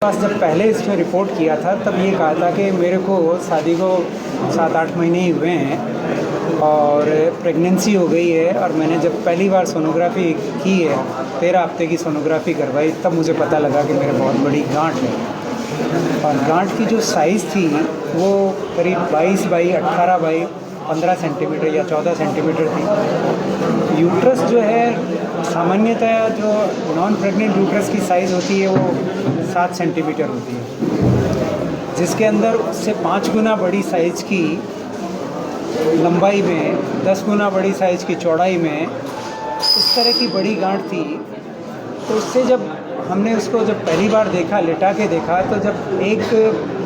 पास जब पहले इसमें रिपोर्ट किया था तब ये कहा था कि मेरे को शादी को 7-8 महीने ही हुए हैं और प्रेगनेंसी हो गई है। और मैंने जब पहली बार सोनोग्राफ़ी की है, 13 हफ्ते की सोनोग्राफ़ी करवाई, तब मुझे पता लगा कि मेरे बहुत बड़ी गांठ है। और गांठ की जो साइज़ थी वो करीब 22 बाई 18 बाई 15 सेंटीमीटर या 14 सेंटीमीटर थी। यूट्रस जो है सामान्यतः जो नॉन प्रेग्नेंट यूट्रस की साइज़ होती है वो 7 सेंटीमीटर होती है, जिसके अंदर उससे 5 गुना बड़ी साइज़ की लंबाई में, 10 गुना बड़ी साइज़ की चौड़ाई में इस तरह की बड़ी गांठ थी। तो उससे जब हमने उसको जब पहली बार देखा, लिटा के देखा, तो जब एक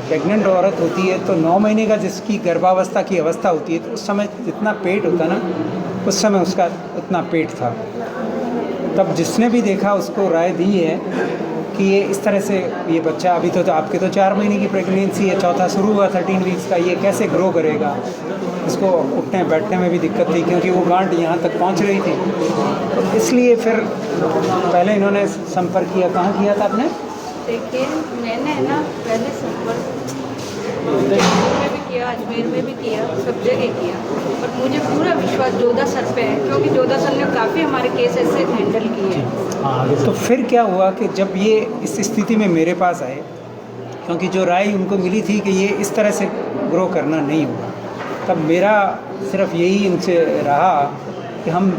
प्रेग्नेंट औरत होती है तो 9 महीने का जिसकी गर्भावस्था की अवस्था होती है, तो उस समय जितना पेट होता ना, उस समय उसका उतना पेट था। तब जिसने भी देखा उसको राय दी है कि ये इस तरह से ये बच्चा, अभी तो आपके तो 4 महीने की प्रेगनेंसी है, चौथा शुरू हुआ 13 वीक्स का, ये कैसे ग्रो करेगा। इसको उठने बैठने में भी दिक्कत थी क्योंकि वो गांठ यहाँ तक पहुँच रही थी। तो इसलिए फिर पहले इन्होंने संपर्क किया। कहाँ किया था आपने? देखिए, मैंने ना पहले संपर्क में भी किया, अजमेर में भी किया, सब जगह किया, और मुझे पूरा विश्वास जोधा सर पे है क्योंकि जोधा सर ने काफ़ी हमारे केस ऐसे हैंडल किए हैं। हाँ, तो फिर क्या हुआ कि जब ये इस स्थिति में मेरे पास आए, क्योंकि जो राय उनको मिली थी कि ये इस तरह से ग्रो करना नहीं होगा, तब मेरा सिर्फ यही इनसे रहा कि हम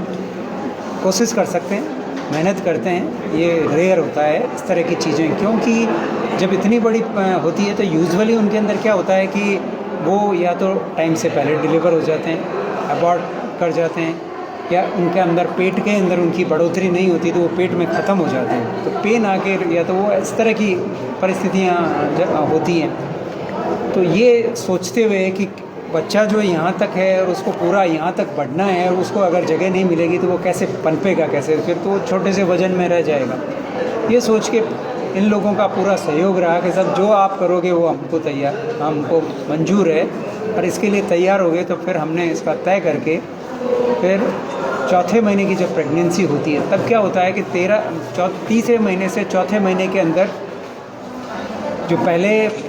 कोशिश कर सकते हैं, मेहनत करते हैं। ये रेयर होता है इस तरह की चीज़ें, क्योंकि जब इतनी बड़ी होती है तो यूजुअली उनके अंदर क्या होता है कि वो या तो टाइम से पहले डिलीवर हो जाते हैं, अबॉर्ट कर जाते हैं, या उनके अंदर पेट के अंदर उनकी बढ़ोतरी नहीं होती तो वो पेट में ख़त्म हो जाते हैं। तो पेन आके, या तो वो इस तरह की परिस्थितियाँ होती हैं। तो ये सोचते हुए कि बच्चा जो यहाँ तक है और उसको पूरा यहाँ तक बढ़ना है, और उसको अगर जगह नहीं मिलेगी तो वो कैसे पनपेगा, कैसे, फिर तो वो छोटे से वजन में रह जाएगा। ये सोच के इन लोगों का पूरा सहयोग रहा कि सब जो आप करोगे वो हमको मंजूर है, और इसके लिए तैयार हो गए। तो फिर हमने इसका तय करके फिर चौथे महीने की जब प्रेगनेंसी होती है, तब क्या होता है कि तीसरे महीने से चौथे महीने के अंदर जो पहले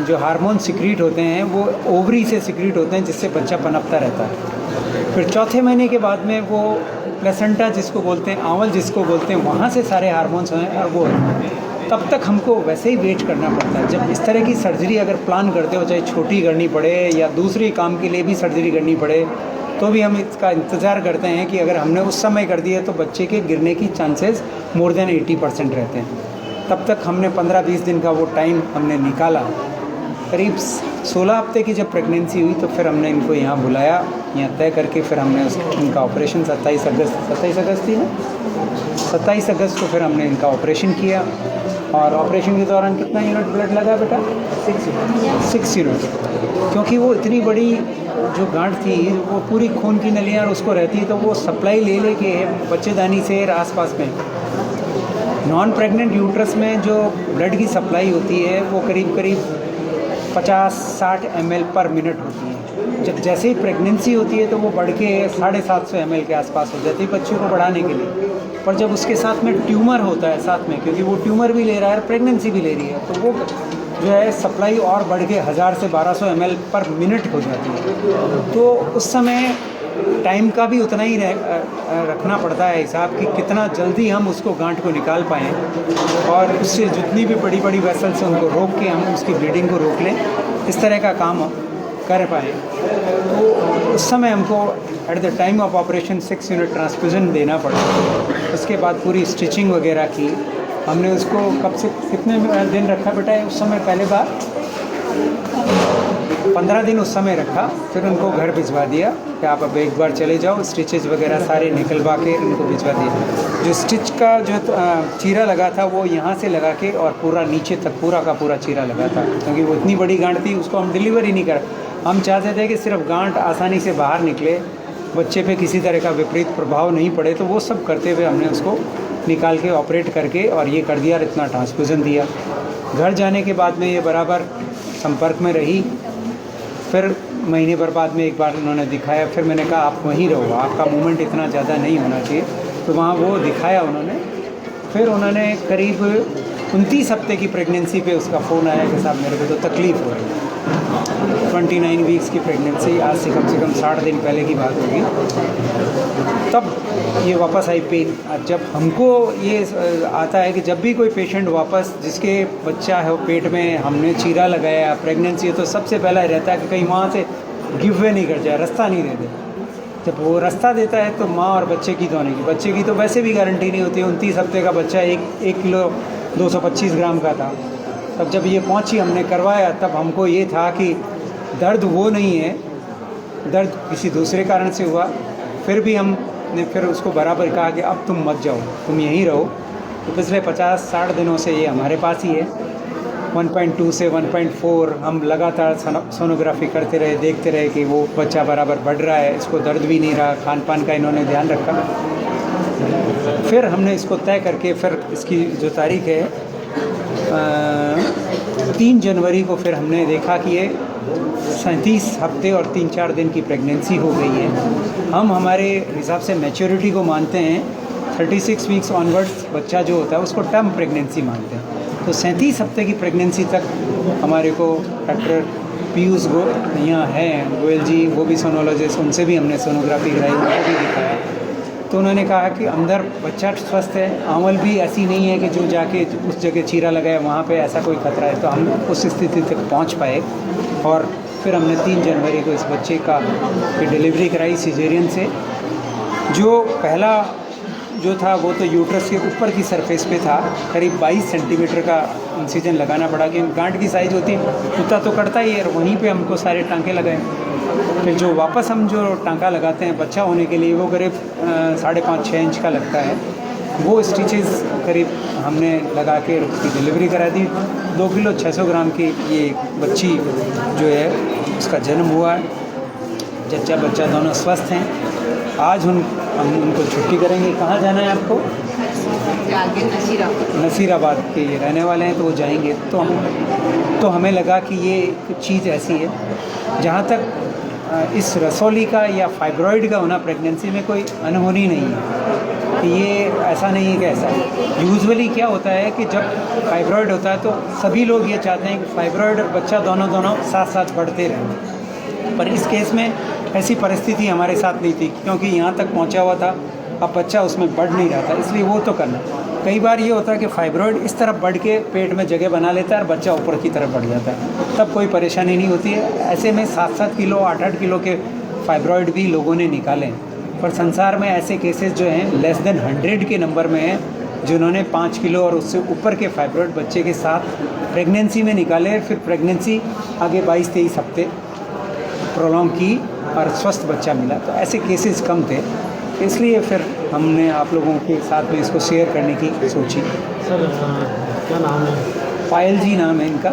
जो हार्मोन सिक्रीट होते हैं वो ओवरी से सिक्रीट होते हैं, जिससे बच्चा पनपता रहता है। फिर चौथे महीने के बाद में वो प्लेसेंटा जिसको बोलते हैं, आंवल जिसको बोलते हैं, वहाँ से सारे हार्मोन्स हैं, और वो तब तक हमको वैसे ही वेट करना पड़ता है। जब इस तरह की सर्जरी अगर प्लान करते हो, चाहे छोटी करनी पड़े या दूसरे काम के लिए भी सर्जरी करनी पड़े, तो भी हम इसका इंतज़ार करते हैं कि अगर हमने उस समय कर दिया तो बच्चे के गिरने की चांसेस मोर देन 80% रहते हैं। तब तक हमने 15-20 दिन का वो टाइम हमने निकाला। करीब 16 हफ्ते की जब प्रेगनेंसी हुई तो फिर हमने इनको यहाँ बुलाया, यहाँ तय करके फिर हमने इनका ऑपरेशन 27 अगस्त थी ना, 27 अगस्त को फिर हमने इनका ऑपरेशन किया। और ऑपरेशन के दौरान कितना यूनिट ब्लड लगा बेटा? 6 यूनिट, क्योंकि वो इतनी बड़ी जो गांठ थी वो पूरी खून की नलियाँ उसको रहती, तो वो सप्लाई ले के बच्चेदानी से आसपास में। नॉन प्रेग्नेंट यूट्रस में जो ब्लड की सप्लाई होती है वो करीब 50-60 ml पर मिनट होती है। जब जैसे ही प्रेगनेंसी होती है तो वो बढ़ के 750 ml के आसपास हो जाती है बच्चों को बढ़ाने के लिए। पर जब उसके साथ में ट्यूमर होता है साथ में, क्योंकि वो ट्यूमर भी ले रहा है, प्रेगनेंसी भी ले रही है, तो वो जो है सप्लाई और बढ़ के 1000 से 1200 ml पर मिनट हो जाती है। तो उस समय टाइम का भी उतना ही रखना पड़ता है हिसाब कि कितना जल्दी हम उसको गांठ को निकाल पाएँ, और उससे जितनी भी बड़ी बड़ी वेसल से उनको रोक के हम उसकी ब्लीडिंग को रोक लें, इस तरह का काम कर पाएँ। तो उस समय हमको at the time of operation 6 unit transfusion देना पड़ा। उसके बाद पूरी स्टिचिंग वगैरह की हमने। उसको कब से कितने दिन रखा बेटा है उस समय? पहले बार 15 दिन उस समय रखा, फिर उनको घर भिजवा दिया कि आप अब एक बार चले जाओ, स्टिचेस वगैरह सारे निकलवा के उनको भिजवा दिया। जो स्टिच का जो चीरा लगा था वो यहाँ से लगा के और पूरा नीचे तक पूरा का पूरा चीरा लगा था, क्योंकि वो इतनी बड़ी गांठ थी, उसको हम डिलीवर ही नहीं कर। हम चाहते थे कि सिर्फ गांठ आसानी से बाहर निकले, बच्चे पे किसी तरह का विपरीत प्रभाव नहीं पड़े। तो वो सब करते हुए हमने उसको निकाल के ऑपरेट करके और ये कर दिया, इतना ट्रांसफ्यूज़न दिया। घर जाने के बाद में ये बराबर संपर्क में रही। फिर महीने भर बाद में एक बार उन्होंने दिखाया, फिर मैंने कहा आप वहीं रहो, आपका मूवमेंट इतना ज़्यादा नहीं होना चाहिए, तो वहाँ वो दिखाया उन्होंने। फिर उन्होंने करीब 29 हफ्ते की प्रेगनेंसी पे उसका फ़ोन आया कि साहब मेरे को तो तकलीफ़ हो रही है। 29 वीक्स की प्रेगनेंसी, आज से कम 60 दिन पहले की बात होगी। तब ये वापस आई पेन। जब हमको ये आता है कि जब भी कोई पेशेंट वापस जिसके बच्चा है वो पेट में, हमने चीरा लगाया, प्रेगनेंसी है, तो सबसे पहला रहता है कि कहीं वहाँ से गिव वे नहीं कर जाए, रास्ता नहीं दे दे। जब वो रास्ता देता है तो माँ और बच्चे की दोनों की, बच्चे की तो वैसे भी गारंटी नहीं होती। 29 हफ्ते का बच्चा 1 किलो 225 ग्राम का था। तब जब ये पहुँची, हमने करवाया, तब हमको ये था कि दर्द वो नहीं है, दर्द किसी दूसरे कारण से हुआ। फिर भी हमने फिर उसको बराबर कहा कि अब तुम मत जाओ, तुम यहीं रहो। तो पिछले 50-60 दिनों से ये हमारे पास ही है। 1.2 से 1.4 हम लगातार सोनोग्राफी करते रहे, देखते रहे कि वो बच्चा बराबर बढ़ रहा है, इसको दर्द भी नहीं रहा। खान पान का इन्होंने ध्यान रखा। फिर हमने इसको तय करके, फिर इसकी जो तारीख है 3 जनवरी को, फिर हमने देखा कि ये 37 हफ्ते और 3-4 दिन की प्रेगनेंसी हो गई है। हम हमारे हिसाब से मैच्योरिटी को मानते हैं 36 वीक्स ऑनवर्ड्स बच्चा जो होता है उसको टर्म प्रेगनेंसी मानते हैं। तो 37 हफ्ते की प्रेगनेंसी तक हमारे को डॉक्टर पीयूष यहाँ हैं गोयल जी, वो भी सोनोलॉजिस्ट, उनसे भी हमने सोनोग्राफी कराई, उनको भी दिखाया। तो उन्होंने कहा कि अंदर बच्चा स्वस्थ है, आंवल भी ऐसी नहीं है कि जो जाके उस जगह चीरा लगाए वहाँ पे ऐसा कोई खतरा है। तो हम उस स्थिति तक पहुँच पाए और फिर हमने 3 जनवरी को इस बच्चे की डिलीवरी कराई सिजेरियन से। जो पहला जो था वो तो यूट्रस के ऊपर की सरफेस पे था, करीब 22 सेंटीमीटर का इंसिजन लगाना पड़ा। कि गांठ की साइज़ होती है कुत्ता तो कटता ही है, और वहीं पे हमको सारे टांके लगाए। फिर जो वापस हम जो टांका लगाते हैं बच्चा होने के लिए, वो करीब 5.5-6 इंच का लगता है। वो स्टिचेस करीब हमने लगा के उसकी डिलीवरी करा दी। 2 किलो 600 ग्राम की ये बच्ची जो है उसका जन्म हुआ। जच्चा बच्चा दोनों स्वस्थ हैं। आज हम उनको छुट्टी करेंगे। कहाँ जाना है आपको? आगे नसीराबाद के ये रहने वाले हैं, तो वो जाएंगे। तो हमें लगा कि ये चीज़ ऐसी है, जहाँ तक इस रसौली का या फाइब्रॉइड का होना प्रेगनेंसी में कोई अनहोनी नहीं है। कि ये ऐसा नहीं है कि ऐसा यूजुअली क्या होता है कि जब फाइब्रॉइड होता है तो सभी लोग ये चाहते हैं कि फाइब्रॉइड और बच्चा दोनों साथ साथ बढ़ते रहें। पर इस केस में ऐसी परिस्थिति हमारे साथ नहीं थी, क्योंकि यहाँ तक पहुँचा हुआ था, अब बच्चा उसमें बढ़ नहीं रहा था, इसलिए वो तो करना। कई बार ये होता है कि फाइब्रॉइड इस तरफ बढ़ के पेट में जगह बना लेता है और बच्चा ऊपर की तरफ बढ़ जाता है, तब कोई परेशानी नहीं होती है। ऐसे में 7-7 किलो 8-8 किलो के फाइब्रॉइड भी लोगों ने निकाले हैं। पर संसार में ऐसे केसेस जो हैं लेस देन 100 के नंबर में हैं, जिन्होंने 5 किलो और उससे ऊपर के फाइब्रॉइड बच्चे के साथ प्रेगनेंसी में निकाले, फिर प्रेगनेंसी आगे 22-23 हफ्ते प्रोलॉन्ग की और स्वस्थ बच्चा मिला। तो ऐसे केसेस कम थे, इसलिए फिर हमने आप लोगों के साथ में इसको शेयर करने की सोची। सर क्या नाम है? पायल जी नाम है इनका।